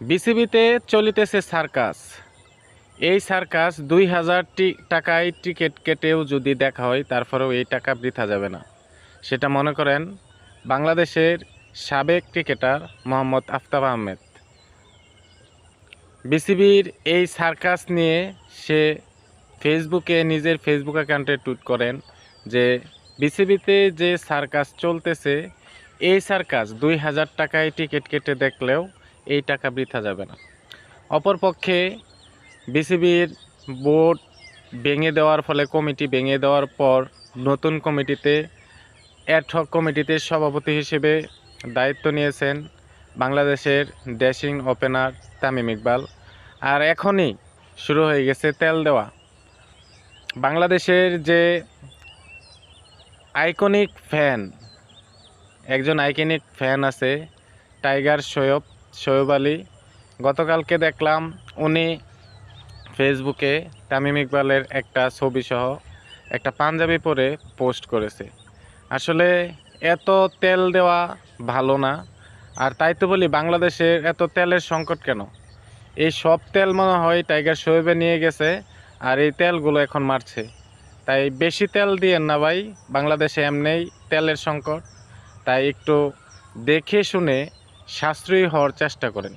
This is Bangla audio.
বিসিবিতে চলিতেছে সার্কাস। এই সার্কাস 2000 টাকায় টিকিট কেটেও যদি দেখা হয়, তারপরেও এই টাকা বৃথা যাবে না। সেটা মনে করেন বাংলাদেশের সাবেক ক্রিকেটার মোহাম্মদ আফতাব আহমেদ। বিসিবির এই সার্কাস নিয়ে সে নিজের ফেসবুক অ্যাকাউন্টে টুইট করেন যে বিসিবিতে যে সার্কাস চলতেছে, এই সার্কাস 2000 টাকায় টিকিট কেটে দেখলেও এই টাকা বৃথা যাবে না। অপরপক্ষে বিসিবির বোর্ড ভেঙে দেওয়ার ফলে, কমিটি ভেঙে দেওয়ার পর নতুন কমিটিতে অ্যাডহক কমিটিতে সভাপতি হিসেবে দায়িত্ব নিয়েছেন বাংলাদেশের ড্যাশিং ওপেনার তামিম ইকবাল। আর এখনই শুরু হয়ে গেছে তেল দেওয়া। বাংলাদেশের যে একজন আইকনিক ফ্যান আছে, টাইগার শোয়েব আলী। গতকালকে দেখলাম উনি ফেসবুকে তামিম ইকবালের একটা ছবি সহ একটা পাঞ্জাবি পরে পোস্ট করেছে। আসলে এত তেল দেওয়া ভালো না। আর তাই তো বলি, বাংলাদেশে এত তেলের সংকট কেন? এই সব তেল মনে হয় টাইগার শোয়েবে নিয়ে গেছে, আর এই তেলগুলো এখন মারছে। তাই বেশি তেল দিয়েন না ভাই, বাংলাদেশে এমনিই তেলের সংকট। তাই একটু দেখে শুনে সাশ্রয়ী হওয়ার চেষ্টা করেন।